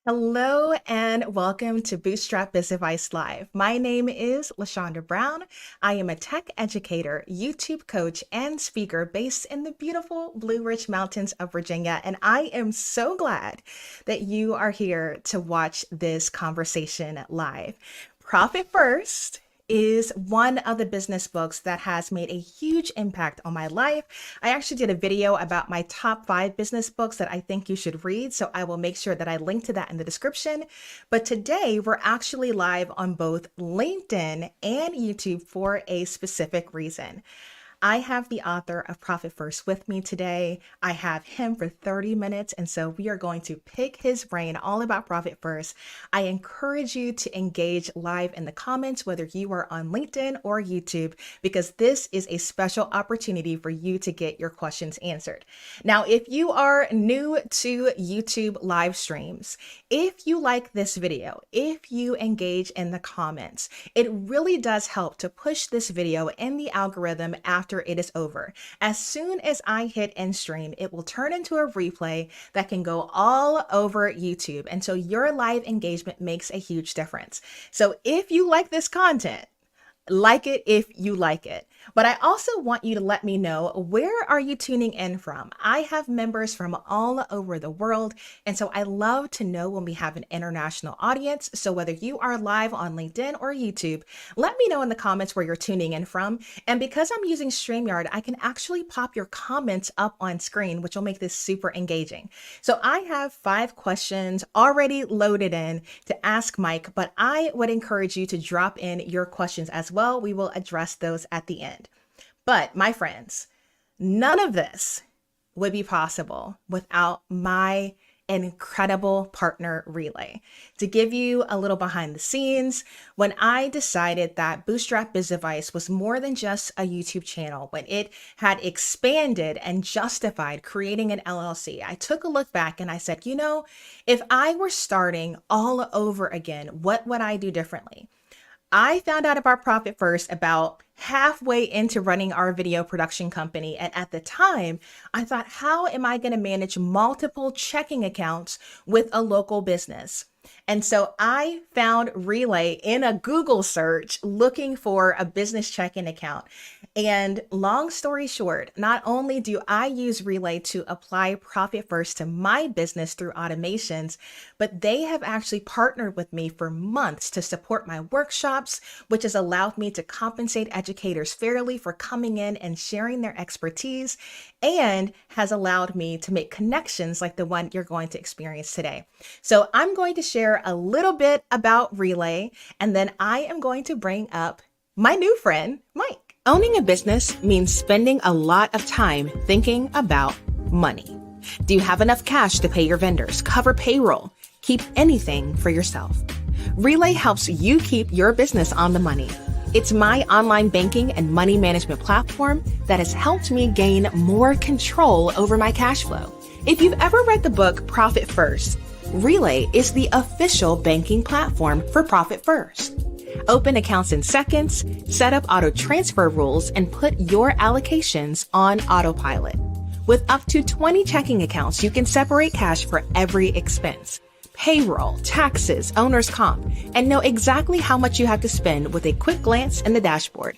Hello and welcome to Bootstrap Biz Advice Live. My name is LaShonda Brown. I am a tech educator, YouTube coach, and speaker based in the beautiful Blue Ridge Mountains of Virginia. And I am so glad that you are here to watch this conversation live. Profit First is one of the business books that has made a huge impact on my life. I actually did a video about my top 5 business books that I think you should read, so I will make sure that I link to that in the description. But today we're actually live on both LinkedIn and YouTube for a specific reason. I have the author of Profit First with me today. I have him for 30 minutes, and so we are going to pick his brain all about Profit First. I encourage you to engage live in the comments, whether you are on LinkedIn or YouTube, because this is a special opportunity for you to get your questions answered. Now, if you are new to YouTube live streams, if you like this video, if you engage in the comments, it really does help to push this video in the algorithm after it is over. As soon as I hit end stream, it will turn into a replay that can go all over YouTube. And so your live engagement makes a huge difference. So if you like this content, like it if you like it. But I also want you to let me know, where are you tuning in from? I have members from all over the world, and so I love to know when we have an international audience. So whether you are live on LinkedIn or YouTube, let me know in the comments where you're tuning in from. And because I'm using StreamYard, I can actually pop your comments up on screen, which will make this super engaging. So I have 5 questions already loaded in to ask Mike, but I would encourage you to drop in your questions as well. We will address those at the end. But my friends, none of this would be possible without my incredible partner Relay. To give you a little behind the scenes, when I decided that Bootstrap Biz Advice was more than just a YouTube channel, when it had expanded and justified creating an LLC, I took a look back and I said, if I were starting all over again, what would I do differently? I found out about Profit First about halfway into running our video production company. And at the time, I thought, how am I going to manage multiple checking accounts with a local business? And so I found Relay in a Google search looking for a business checking account. And long story short, not only do I use Relay to apply Profit First to my business through automations, but they have actually partnered with me for months to support my workshops, which has allowed me to compensate educators fairly for coming in and sharing their expertise, and has allowed me to make connections like the one you're going to experience today. So I'm going to share a little bit about Relay, and then I am going to bring up my new friend, Mike. Owning a business means spending a lot of time thinking about money. Do you have enough cash to pay your vendors, cover payroll, keep anything for yourself? Relay helps you keep your business on the money. It's my online banking and money management platform that has helped me gain more control over my cash flow. If you've ever read the book Profit First, Relay is the official banking platform for Profit First. Open accounts in seconds, set up auto transfer rules, and put your allocations on autopilot. With up to 20 checking accounts, you can separate cash for every expense, payroll, taxes, owner's comp, and know exactly how much you have to spend with a quick glance in the dashboard.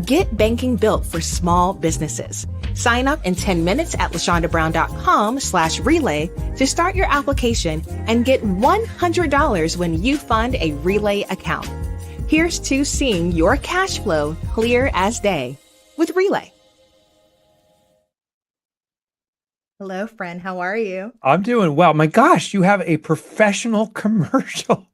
Get banking built for small businesses. Sign up in 10 minutes at lashondabrown.com/relay to start your application and get $100 when you fund a Relay account. Here's to seeing your cash flow clear as day with Relay. Hello, friend. How are you? I'm doing well. My gosh, you have a professional commercial,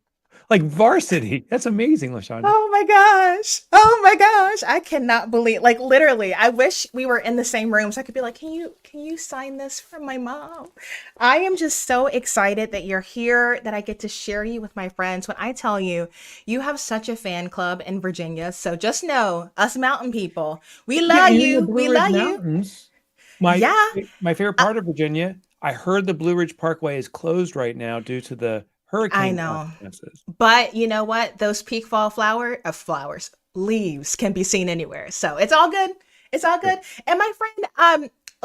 like Varsity. That's amazing, LaShonda. Oh my gosh. Oh my gosh. I cannot believe, like, literally, I wish we were in the same room so I could be like, can you sign this for my mom? I am just so excited that you're here, that I get to share you with my friends. When I tell you, you have such a fan club in Virginia. So just know, us mountain people, we love you. We love you. My Yeah. my favorite part of Virginia. I heard the Blue Ridge Parkway is closed right now due to the hurricane I know. consequences. But you know what? Those peak fall flowers, leaves can be seen anywhere. So it's all good. It's all good. And my friend,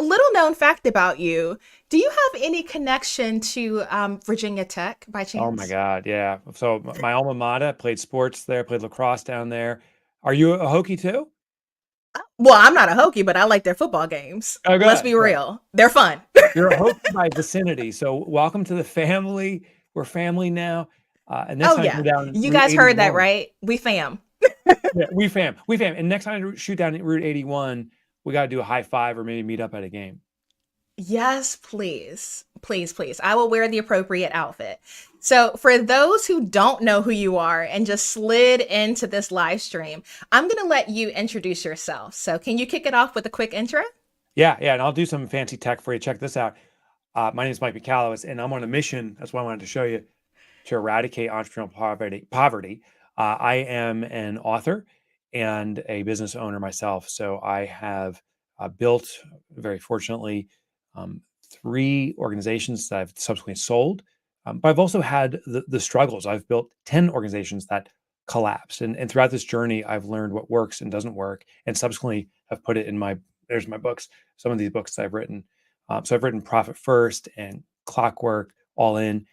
a little known fact about you. Do you have any connection to Virginia Tech by Oh my chance? God, yeah. So my alma mater, played sports there, played lacrosse down there. Are you a Hokie too? Well, I'm not a Hokie, but I like their football games. Oh, Let's good, be good. real. They're fun. You're a Hokie by vicinity, so welcome to the family. We're family now. And next Oh, time I go yeah. down You Route guys heard that, 81, right? We fam. yeah, we fam. And next time I shoot down Route 81, we got to do a high five or maybe meet up at a game. Yes, please. Please, please. I will wear the appropriate outfit. So, for those who don't know who you are and just slid into this live stream, I'm going to let you introduce yourself. So, can you kick it off with a quick intro? Yeah, yeah, and I'll do some fancy tech for you. Check this out. My name is Mike Michalowicz, and I'm on a mission. That's why I wanted to show you to eradicate entrepreneurial poverty. I am an author and a business owner myself. So I have built, very fortunately, um, three organizations that I've subsequently sold. But I've also had the struggles. I've built 10 organizations that collapsed. And throughout this journey, I've learned what works and doesn't work, and subsequently have put it in there's my books, some of these books that I've written. So I've written Profit First and Clockwork, All In.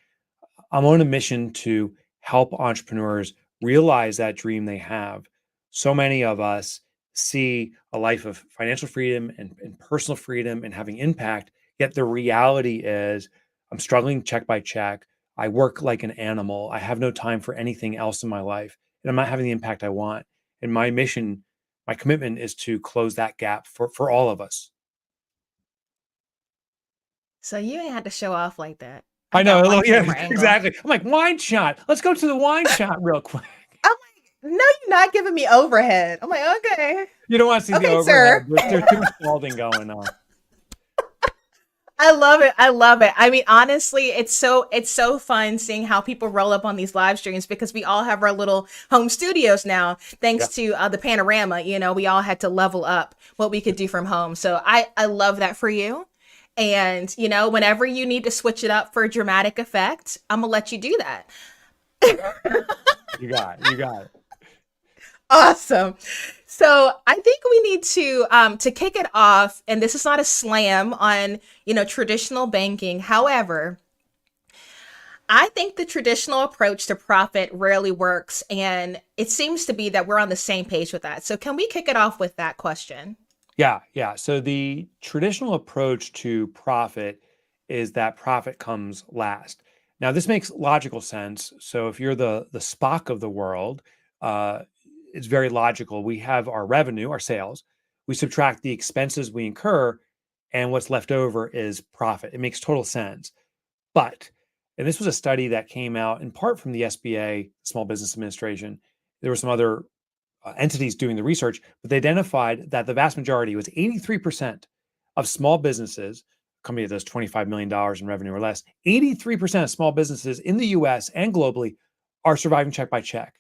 I'm on a mission to help entrepreneurs realize that dream they have. So many of us see a life of financial freedom and personal freedom and having impact, yet the reality is I'm struggling check by check. I work like an animal. I have no time for anything else in my life, and I'm not having the impact I want. And my mission, my commitment is to close that gap for all of us. So, you ain't had to show off like that. I I know, got a one little, yeah, camera angle. exactly. I'm like, wine shot. Let's go to the wine shot real quick. I'm like, no, you're not giving me overhead. I'm like, okay. You don't want to see the Okay, overhead. sir. There's too much balding going on. I love it. I love it. I mean, honestly, it's so fun seeing how people roll up on these live streams because we all have our little home studios now, thanks Yeah. to the panorama. We all had to level up what we could do from home. So I love that for you. And whenever you need to switch it up for a dramatic effect, I'm gonna let you do that. You got it. You got it. Awesome. So I think we need to kick it off, and this is not a slam on traditional banking. However, I think the traditional approach to profit rarely works, and it seems to be that we're on the same page with that. So can we kick it off with that question? Yeah, yeah. So the traditional approach to profit is that profit comes last. Now, this makes logical sense. So if you're the Spock of the world, uh, it's very logical. We have our revenue, our sales. We subtract the expenses we incur, and what's left over is profit. It makes total sense. But, and this was a study that came out in part from the SBA, Small Business Administration. There were some other entities doing the research, but they identified that the vast majority was 83% of small businesses, a company that does $25 million in revenue or less, 83% of small businesses in the US and globally are surviving check by check.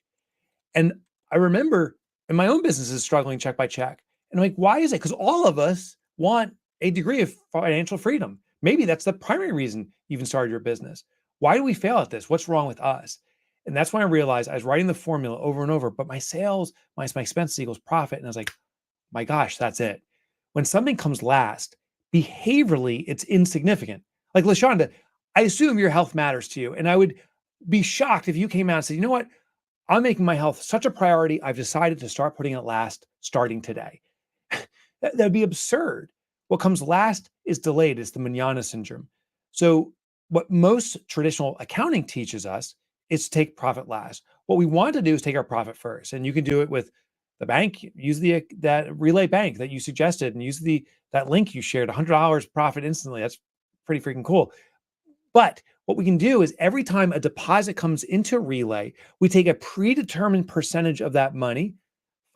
And I remember in my own businesses struggling check by check. And I'm like, why is it? Because all of us want a degree of financial freedom. Maybe that's the primary reason you even started your business. Why do we fail at this? What's wrong with us? And that's when I realized I was writing the formula over and over, but my sales minus my expenses equals profit. And I was like, my gosh, that's it. When something comes last, behaviorally, it's insignificant. Like LaShonda, I assume your health matters to you. And I would be shocked if you came out and said, you know what? I'm making my health such a priority. I've decided to start putting it last starting today. That'd be absurd. What comes last is delayed. It's the manana syndrome. So, what most traditional accounting teaches us is to take profit last. What we want to do is take our profit first, and you can do it with the bank. Use that Relay Bank that you suggested, and use that link you shared. $100 profit instantly. That's pretty freaking cool. But what we can do is every time a deposit comes into Relay, we take a predetermined percentage of that money,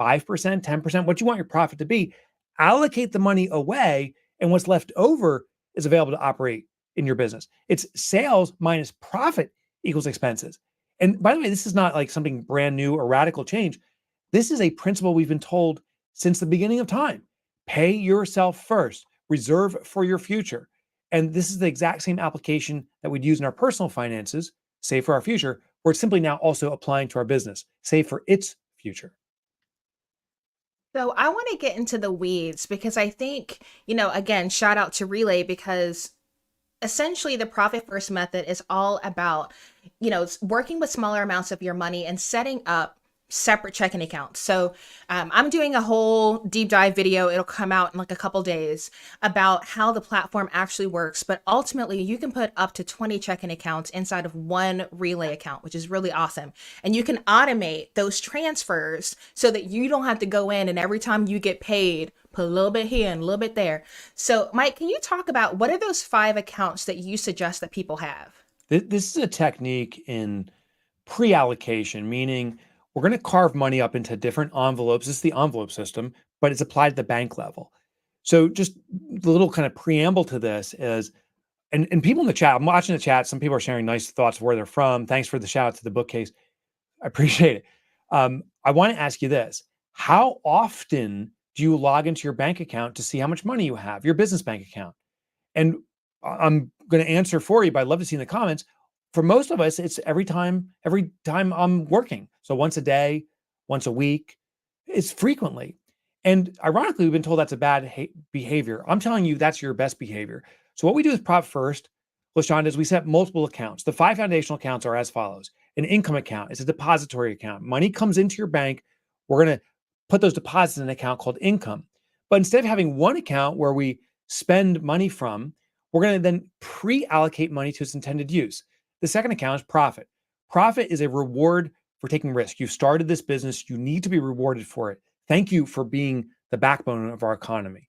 5%, 10%, what you want your profit to be, allocate the money away, and what's left over is available to operate in your business. It's sales minus profit equals expenses. And by the way, this is not like something brand new or radical change. This is a principle we've been told since the beginning of time. Pay yourself first, reserve for your future. And this is the exact same application that we'd use in our personal finances, save for our future, where it's simply now also applying to our business, save for its future. So I want to get into the weeds because I think, again, shout out to Relay because essentially the profit first method is all about working with smaller amounts of your money and setting up separate checking accounts. So I'm doing a whole deep dive video. It'll come out in like a couple days about how the platform actually works, but ultimately you can put up to 20 checking accounts inside of one Relay account, which is really awesome. And you can automate those transfers so that you don't have to go in and every time you get paid put a little bit here and a little bit there. So, Mike, can you talk about what are those 5 accounts that you suggest that people have? This is a technique in pre-allocation, meaning we're going to carve money up into different envelopes. This is the envelope system, but it's applied at the bank level. So just the little kind of preamble to this is, and people in the chat, I'm watching the chat. Some people are sharing nice thoughts of where they're from. Thanks for the shout out to the bookcase. I appreciate it. I want to ask you this. How often do you log into your bank account to see how much money you have, your business bank account? And I'm going to answer for you, but I'd love to see in the comments. For most of us, it's every time I'm working. So once a day, once a week, it's frequently. And ironically, we've been told that's a bad behavior. I'm telling you, that's your best behavior. So what we do with Prop First, LaShonda, is we set multiple accounts. The 5 foundational accounts are as follows. An income account is a depository account. Money comes into your bank. We're going to put those deposits in an account called income. But instead of having one account where we spend money from, we're going to then pre-allocate money to its intended use. The second account is profit. Profit is a reward for taking risk. You've started this business. You need to be rewarded for it. Thank you for being the backbone of our economy.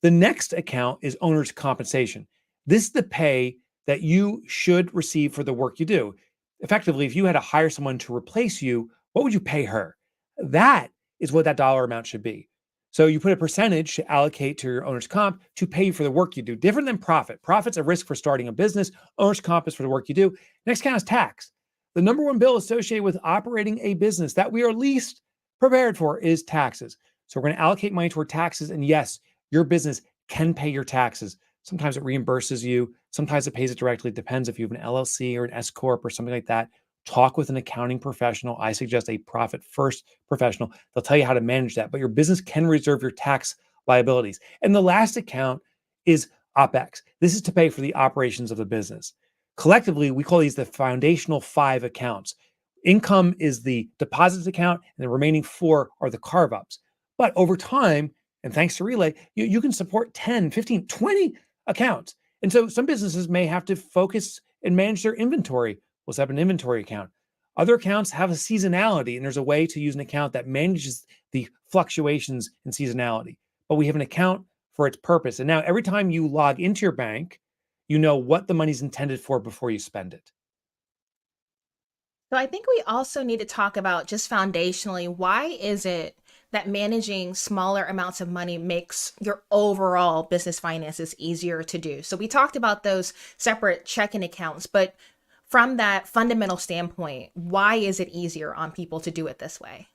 The next account is owner's compensation. This is the pay that you should receive for the work you do. Effectively, if you had to hire someone to replace you, what would you pay her? That is what that dollar amount should be. So you put a percentage to allocate to your owner's comp to pay you for the work you do. Different than profit. Profit's a risk for starting a business. Owner's comp is for the work you do. Next account is tax. The number one bill associated with operating a business that we are least prepared for is taxes. So we're going to allocate money toward taxes. And yes, your business can pay your taxes. Sometimes it reimburses you. Sometimes it pays it directly. It depends if you have an LLC or an S Corp or something like that. Talk with an accounting professional. I suggest a profit first professional. They'll tell you how to manage that, but your business can reserve your tax liabilities. And the last account is OPEX. This is to pay for the operations of the business. Collectively, we call these the foundational 5 accounts. Income is the deposits account, and the remaining 4 are the carve ups. But over time, and thanks to Relay, you can support 10, 15, 20 accounts. And so some businesses may have to focus and manage their inventory. We'll set up an inventory account. Other accounts have a seasonality, and there's a way to use an account that manages the fluctuations in seasonality. But we have an account for its purpose. And now every time you log into your bank, you know what the money's intended for before you spend it. So I think we also need to talk about just foundationally, why is it that managing smaller amounts of money makes your overall business finances easier to do? So we talked about those separate checking accounts, but from that fundamental standpoint, why is it easier on people to do it this way?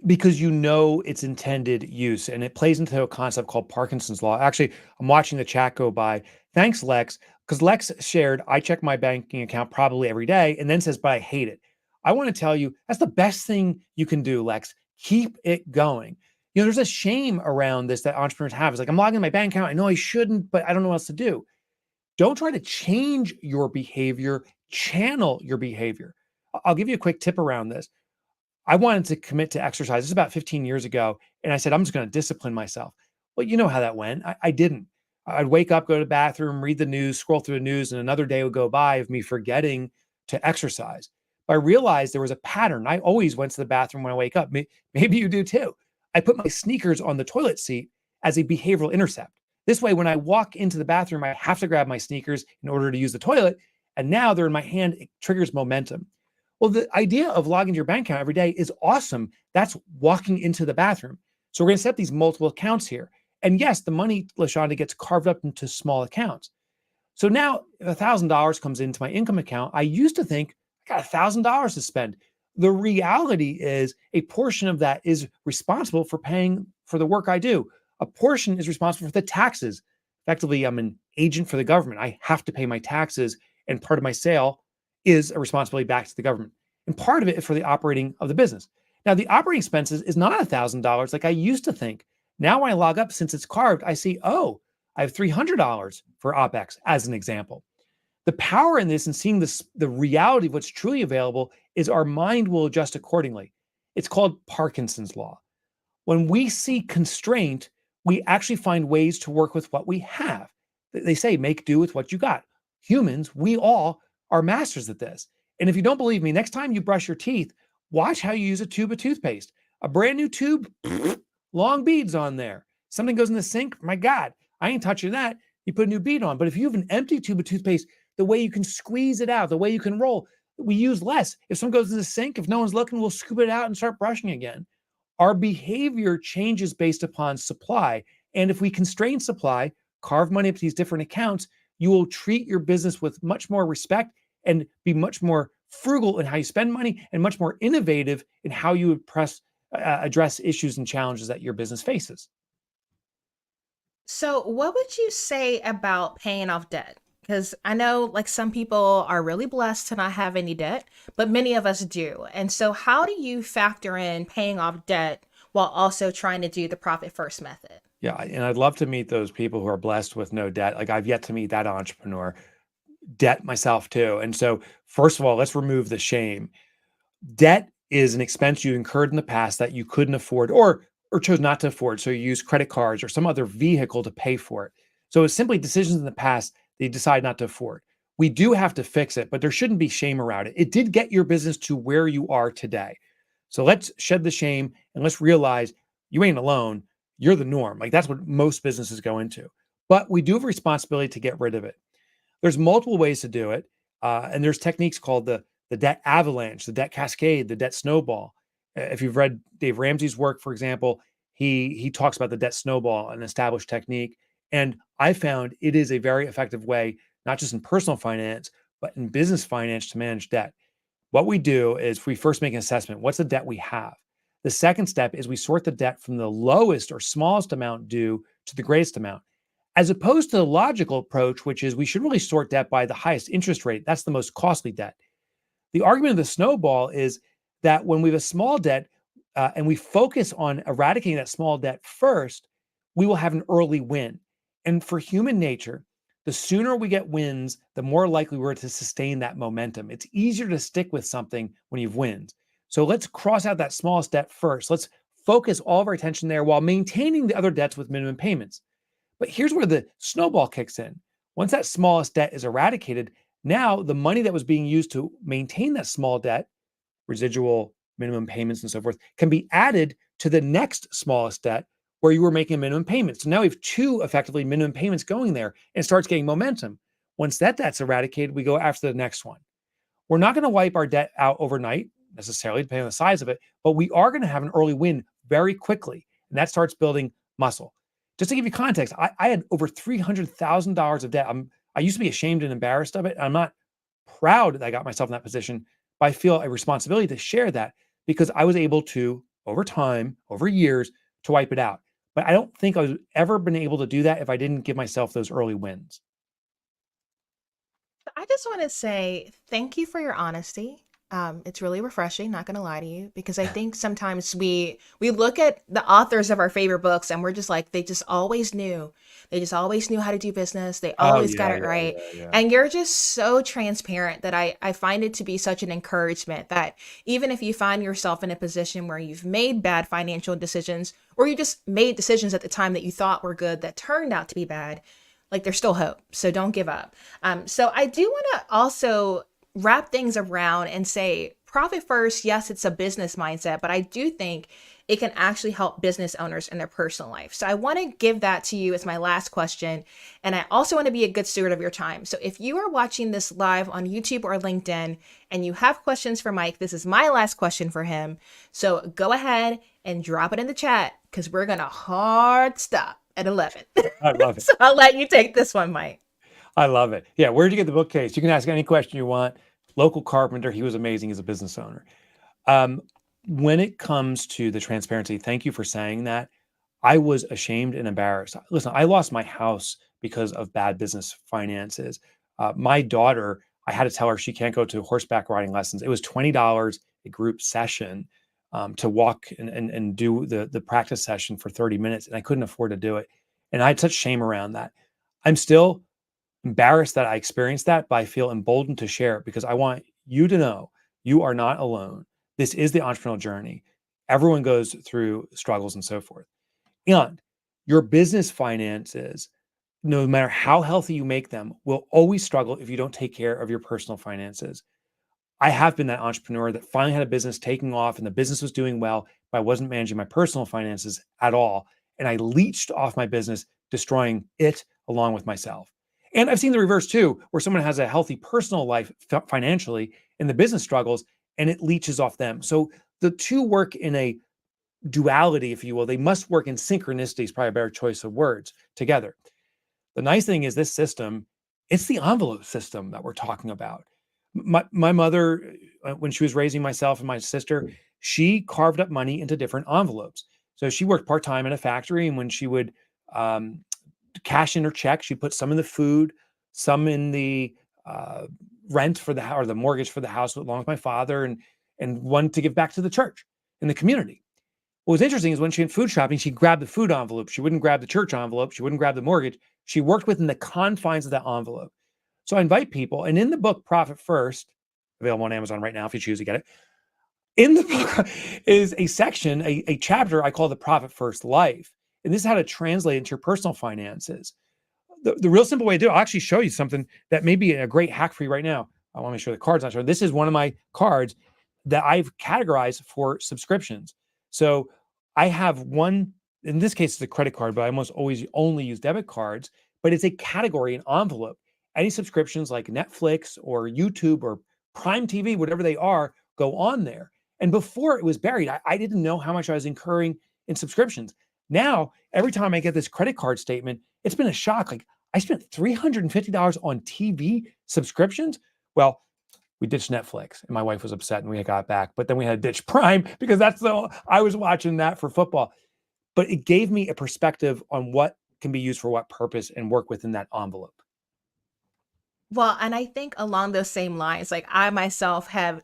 Because you know its intended use, and it plays into a concept called Parkinson's law. Actually, I'm watching the chat go by. Thanks, Lex, because Lex shared, I check my banking account probably every day, and then says, but I hate it. I want to tell you, that's the best thing you can do, Lex. Keep it going. There's a shame around this that entrepreneurs have. It's like, I'm logging in my bank account. I know I shouldn't, but I don't know what else to do. Don't try to change your behavior, channel your behavior. I'll give you a quick tip around this. I wanted to commit to exercise. This is about 15 years ago. And I said, I'm just going to discipline myself. Well, you know how that went. I didn't. I'd wake up, go to the bathroom, read the news, scroll through the news, and another day would go by of me forgetting to exercise. But I realized there was a pattern. I always went to the bathroom when I wake up. Maybe you do too. I put my sneakers on the toilet seat as a behavioral intercept. This way, when I walk into the bathroom, I have to grab my sneakers in order to use the toilet. And now they're in my hand. It triggers momentum. Well, the idea of logging your bank account every day is awesome. That's walking into the bathroom. So we're going to set these multiple accounts here. And yes, the money, LaShonda, gets carved up into small accounts. So now if $1,000 comes into my income account, I used to think I got $1,000 to spend. The reality is a portion of that is responsible for paying for the work I do. A portion is responsible for the taxes. Effectively, I'm an agent for the government. I have to pay my taxes, and part of my sale is a responsibility back to the government. And part of it is for the operating of the business. Now, the operating expenses is not $1,000 like I used to think. Now, when I log up, since it's carved, I see, oh, I have $300 for OPEX as an example. The power in this and seeing this, the reality of what's truly available is our mind will adjust accordingly. It's called Parkinson's law. When we see constraint, we actually find ways to work with what we have. They say, make do with what you got. Humans, we all are masters at this. And if you don't believe me, next time you brush your teeth, watch how you use a tube of toothpaste. A brand new tube, long beads on there. Something goes in the sink, my God, I ain't touching that. You put a new bead on. But if you have an empty tube of toothpaste, the way you can squeeze it out, the way you can roll, we use less. If someone goes in the sink, if no one's looking, we'll scoop it out and start brushing again. Our behavior changes based upon supply. And if we constrain supply, carve money up to these different accounts, you will treat your business with much more respect and be much more frugal in how you spend money and much more innovative in how you would address issues and challenges that your business faces. So, what would you say about paying off debt? Because I know like some people are really blessed to not have any debt, but many of us do. And so, how do you factor in paying off debt while also trying to do the profit first method? Yeah. And I'd love to meet those people who are blessed with no debt. Like I've yet to meet that entrepreneur, debt myself too. And so, first of all, let's remove the shame. Debt is an expense you incurred in the past that you couldn't afford or chose not to afford. So you use credit cards or some other vehicle to pay for it. So it's simply decisions in the past that you decide not to afford. We do have to fix it, but there shouldn't be shame around it. It did get your business to where you are today. So let's shed the shame and let's realize you ain't alone. You're the norm. Like that's what most businesses go into. But we do have a responsibility to get rid of it. There's multiple ways to do it, and there's techniques called the debt avalanche, the debt cascade, the debt snowball. If you've read Dave Ramsey's work, for example, he talks about the debt snowball, an established technique, and I found it is a very effective way, not just in personal finance, but in business finance to manage debt. What we do is we first make an assessment. What's the debt we have? The second step is we sort the debt from the lowest or smallest amount due to the greatest amount, as opposed to the logical approach, which is we should really sort debt by the highest interest rate. That's the most costly debt. The argument of the snowball is that when we have a small debt and we focus on eradicating that small debt first, we will have an early win. And for human nature, the sooner we get wins, the more likely we're to sustain that momentum. It's easier to stick with something when you've wins. So let's cross out that smallest debt first. Let's focus all of our attention there while maintaining the other debts with minimum payments. But here's where the snowball kicks in. Once that smallest debt is eradicated, now the money that was being used to maintain that small debt, residual minimum payments and so forth, can be added to the next smallest debt where you were making a minimum payment. So now we have two effectively minimum payments going there and it starts getting momentum. Once that debt's eradicated, we go after the next one. We're not going to wipe our debt out overnight necessarily, depending on the size of it, but we are going to have an early win very quickly. And that starts building muscle. Just to give you context, I had over $300,000 of debt. I used to be ashamed and embarrassed of it. I'm not proud that I got myself in that position, but I feel a responsibility to share that because I was able to, over time, over years, to wipe it out. But I don't think I was ever been able to do that if I didn't give myself those early wins. I just want to say thank you for your honesty. It's really refreshing, not gonna lie to you, because I think sometimes we look at the authors of our favorite books and we're just like, they just always knew. They just always knew how to do business. They Oh always got yeah, it yeah, right. yeah, yeah. And you're just so transparent that I find it to be such an encouragement that even if you find yourself in a position where you've made bad financial decisions, or you just made decisions at the time that you thought were good that turned out to be bad, like there's still hope. So don't give up. So I do want to also wrap things around and say profit first. Yes, it's a business mindset, but I do think it can actually help business owners in their personal life. So I want to give that to you as my last question. And I also want to be a good steward of your time. So if you are watching this live on YouTube or LinkedIn and you have questions for Mike, this is my last question for him. So go ahead and drop it in the chat because we're going to hard stop at 11. I love it. So I'll let you take this one, Mike. I love it. Yeah, where'd you get the bookcase? You can ask any question you want. Local carpenter, he was amazing as a business owner. Um, when it comes to the transparency, thank you for saying that. I was ashamed and embarrassed. Listen, I lost my house because of bad business finances. My daughter, I had to tell her she can't go to horseback riding lessons. It was $20 a group session. to walk and do the practice session for 30 minutes, and I couldn't afford to do it. And I had such shame around that. I'm still embarrassed that I experienced that, but I feel emboldened to share it because I want you to know you are not alone. This is the entrepreneurial journey. Everyone goes through struggles and so forth. And your business finances, no matter how healthy you make them, will always struggle if you don't take care of your personal finances. I have been that entrepreneur that finally had a business taking off and the business was doing well, but I wasn't managing my personal finances at all. And I leached off my business, destroying it along with myself. And I've seen the reverse too, where someone has a healthy personal life financially and the business struggles and it leaches off them. So the two work in a duality, if you will. They must work in synchronicity, is probably a better choice of words, together. The nice thing is this system, it's the envelope system that we're talking about. My mother, when she was raising myself and my sister, she carved up money into different envelopes. So she worked part time in a factory, and when she would um, cash in her check, she put some in the food, some in the uh, rent for the house or the mortgage for the house, along with my father, and one to give back to the church and the community. What was interesting is when she went food shopping, she grabbed the food envelope. She wouldn't grab the church envelope. She wouldn't grab the mortgage. She worked within the confines of that envelope. So I invite people, and in the book Profit First, available on Amazon right now if you choose to get it, in the book is a section, a chapter I call the Profit First Life. And this is how to translate into your personal finances. The real simple way to do it, I'll actually show you something that may be a great hack for you right now. I want to make sure the card's not showing. This is one of my cards that I've categorized for subscriptions. So I have one, in this case, it's a credit card, but I almost always only use debit cards, but it's a category, an envelope. Any subscriptions like Netflix or YouTube or Prime TV, whatever they are, go on there. And before it was buried, I didn't know how much I was incurring in subscriptions. Now, every time I get this credit card statement, it's been a shock. Like, I spent $350 on TV subscriptions. Well, we ditched Netflix and my wife was upset and we got back, but then we had to ditch Prime because I was watching that for football. But it gave me a perspective on what can be used for what purpose and work within that envelope. Well, and I think along those same lines, like I myself have,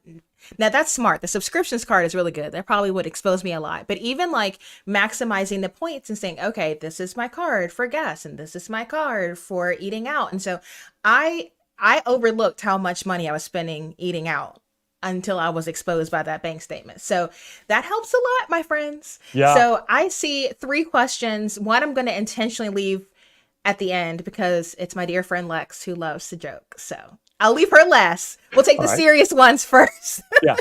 now that's smart. The subscriptions card is really good. That probably would expose me a lot. But even like maximizing the points and saying, okay, this is my card for gas and this is my card for eating out. And so I I overlooked how much money I was spending eating out until I was exposed by that bank statement. So that helps a lot, my friends. Yeah. So I see three questions. One I'm going to intentionally leave at the end because it's my dear friend Lex who loves to joke. So I'll leave her last. We'll take All the right. serious ones first. Yeah.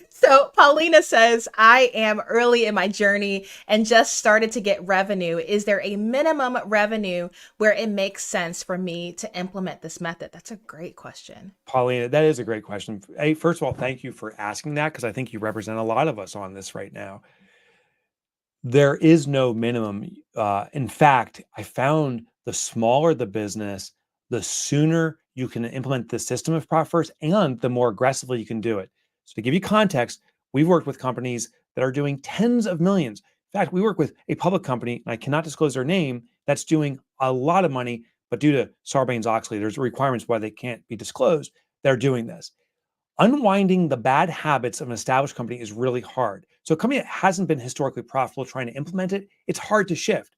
So Paulina says, I am early in my journey and just started to get revenue. Is there a minimum revenue where it makes sense for me to implement this method? That's a great question. Paulina, that is a great question. Hey, first of all, thank you for asking that because I think you represent a lot of us on this right now. There is no minimum. In fact, I found the smaller the business, the sooner you can implement the system of Profit First and the more aggressively you can do it. So to give you context, we've worked with companies that are doing tens of millions. In fact, we work with a public company, and I cannot disclose their name, that's doing a lot of money, but due to Sarbanes-Oxley, there's requirements why they can't be disclosed. They're doing this. Unwinding the bad habits of an established company is really hard. So a company that hasn't been historically profitable trying to implement it, it's hard to shift.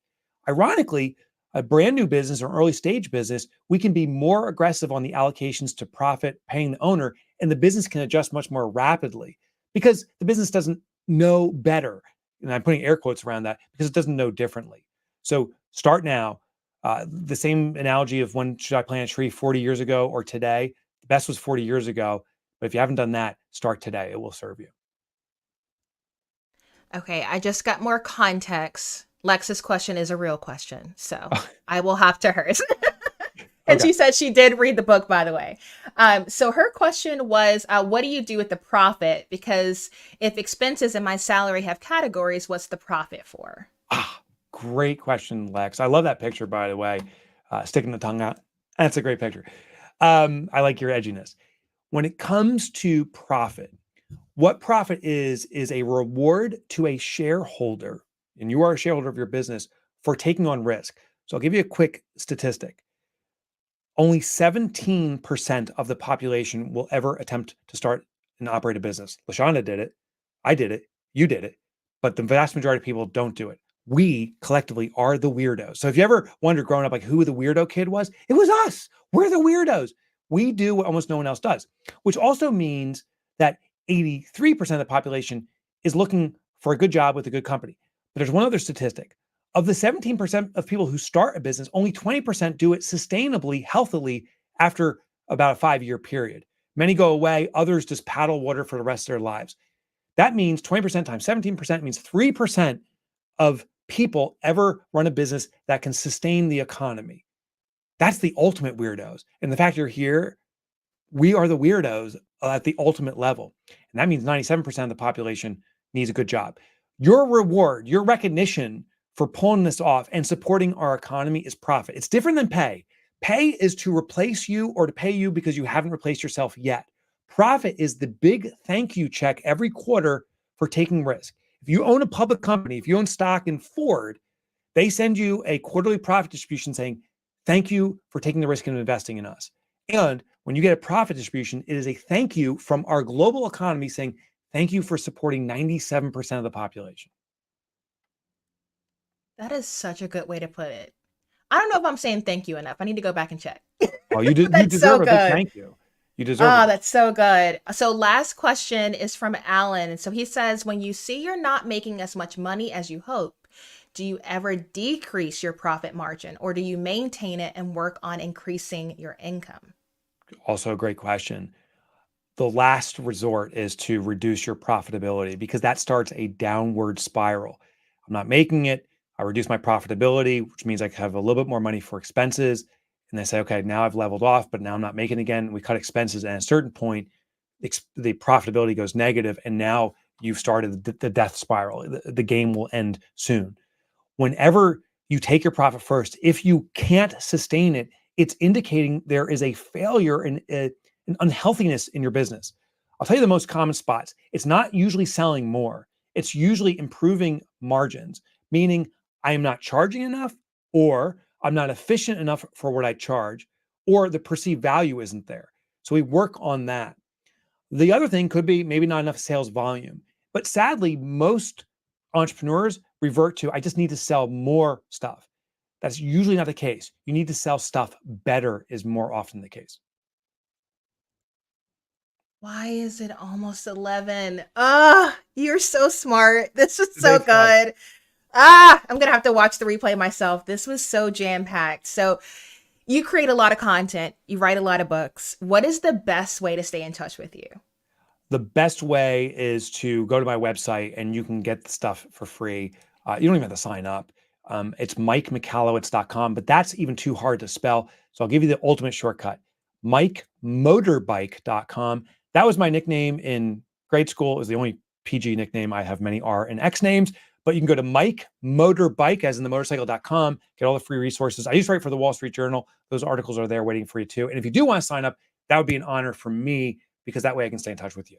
Ironically, a brand new business or early stage business, we can be more aggressive on the allocations to profit, paying the owner, and the business can adjust much more rapidly because the business doesn't know better. And I'm putting air quotes around that because it doesn't know differently. So start now. The same analogy of when should I plant a tree 40 years ago or today? The best was 40 years ago. But if you haven't done that, start today. It will serve you. Okay, I just got more context. Lex's question is a real question, so I will hop to hers. And Okay. she said she did read the book, by the way. So her question was, what do you do with the profit? Because if expenses and my salary have categories, what's the profit for? Great question, Lex. I love that picture, by the way. Sticking the tongue out. That's a great picture. I like your edginess. When it comes to profit, what profit is a reward to a shareholder, and you are a shareholder of your business for taking on risk. So I'll give you a quick statistic. Only 17% of the population will ever attempt to start and operate a business. LaShonda did it. I did it. You did it, but the vast majority of people don't do it. We collectively are the weirdos. So if you ever wondered growing up, like who the weirdo kid was, it was us. We're the weirdos. We do what almost no one else does, which also means that 83% of the population is looking for a good job with a good company. But there's one other statistic. Of the 17% of people who start a business, only 20% do it sustainably, healthily after about a 5-year period. Many go away, others just paddle water for the rest of their lives. That means 20% times 17% means 3% of people ever run a business that can sustain the economy. That's the ultimate weirdos. And the fact you're here, we are the weirdos at the ultimate level. And that means 97% of the population needs a good job. Your reward, your recognition for pulling this off and supporting our economy is profit. It's different than pay. Pay is to replace you or to pay you because you haven't replaced yourself yet. Profit is the big thank you check every quarter for taking risk. If you own a public company, if you own stock in Ford, they send you a quarterly profit distribution saying, thank you for taking the risk and investing in us. And when you get a profit distribution, it is a thank you from our global economy saying, thank you for supporting 97% of the population. That is such a good way to put it. I don't know if I'm saying thank you enough. I need to go back and check. Well, you That's so deserve a big good. thank you. You deserve Oh, it. that's so good. So, last question is from Alan. And so he says, when you see you're not making as much money as you hope, do you ever decrease your profit margin or do you maintain it and work on increasing your income? Also a great question. The last resort is to reduce your profitability because that starts a downward spiral. I'm not making it. I reduce my profitability, which means I have a little bit more money for expenses. And they say, okay, now I've leveled off, but now I'm not making again. We cut expenses. And at a certain point, the profitability goes negative, and now you've started the death spiral. The game will end soon. Whenever you take your profit first, if you can't sustain it, it's indicating there is a failure and an unhealthiness in your business. I'll tell you the most common spots. It's not usually selling more. It's usually improving margins, meaning I am not charging enough, or I'm not efficient enough for what I charge, or the perceived value isn't there. So we work on that. The other thing could be maybe not enough sales volume. But sadly, most entrepreneurs revert to, I just need to sell more stuff. That's usually not the case. You need to sell stuff better, is more often the case. Why is it almost 11? Ah, you're so smart. This was so Today's fun. good. Ah, I'm going to have to watch the replay myself. This was so jam packed. So, you create a lot of content, you write a lot of books. What is the best way to stay in touch with you? The best way is to go to my website and you can get the stuff for free. You don't even have to sign up. It's MikeMichalowicz.com, but that's even too hard to spell. So I'll give you the ultimate shortcut, MikeMotorbike.com. That was my nickname in grade school. It was the only PG nickname. I have many R and X names, but you can go to MikeMotorbike, as in the motorcycle.com, get all the free resources. I used to write for the Wall Street Journal. Those articles are there waiting for you too. And if you do want to sign up, that would be an honor for me because that way I can stay in touch with you.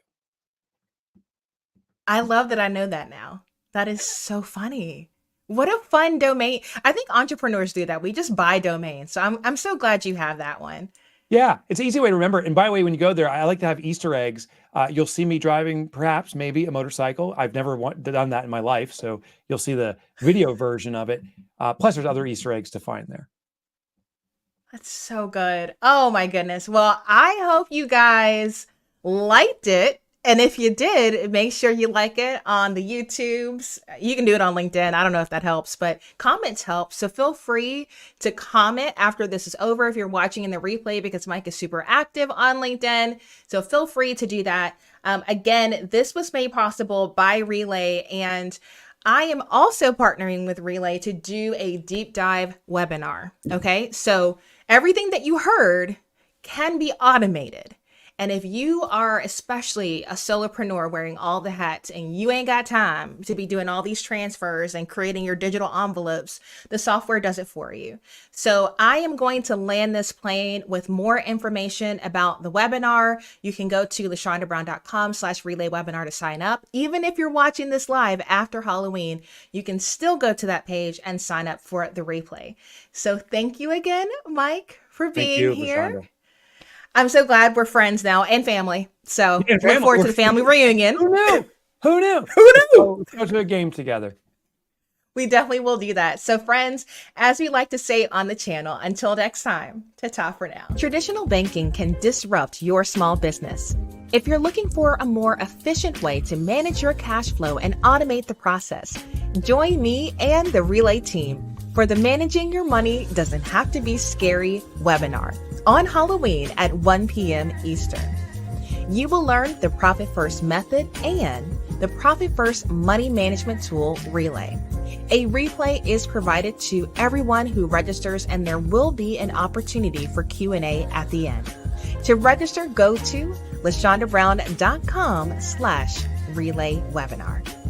I love that I know that now. That is so funny. What a fun domain. I think entrepreneurs do that. We just buy domains. So I'm so glad you have that one. Yeah, it's an easy way to remember. And by the way, when you go there, I like to have Easter eggs. You'll see me driving, perhaps, maybe a motorcycle. I've never done that in my life. So you'll see the video version of it. Plus, there's other Easter eggs to find there. That's so good. Oh my goodness. Well, I hope you guys liked it. And if you did, make sure you like it on the YouTubes. You can do it on LinkedIn. I don't know if that helps, but comments help. So feel free to comment after this is over if you're watching in the replay, because Mike is super active on LinkedIn. So feel free to do that. Again, this was made possible by Relay, and I am also partnering with Relay to do a deep dive webinar. Okay. So everything that you heard can be automated. And if you are especially a solopreneur wearing all the hats and you ain't got time to be doing all these transfers and creating your digital envelopes, the software does it for you. So I am going to land this plane with more information about the webinar. You can go to lashondabrown.com/relay webinar to sign up. Even if you're watching this live after Halloween, you can still go to that page and sign up for the replay. So thank you again, Mike, for Thank being you, here. LaShonda. I'm so glad we're friends now and family. So And look family. forward to the family reunion. Who knew? Who knew? Who knew? Let's go to a game together. We definitely will do that. So friends, as we like to say on the channel, until next time, ta-ta for now. Traditional banking can disrupt your small business. If you're looking for a more efficient way to manage your cash flow and automate the process, join me and the Relay team for the Managing Your Money Doesn't Have to Be Scary webinar on Halloween at 1 p.m. Eastern. You will learn the Profit First method and the Profit First money management tool, Relay. A replay is provided to everyone who registers, and there will be an opportunity for Q&A at the end. To register, go to LaShondaBrown.com/relay webinar.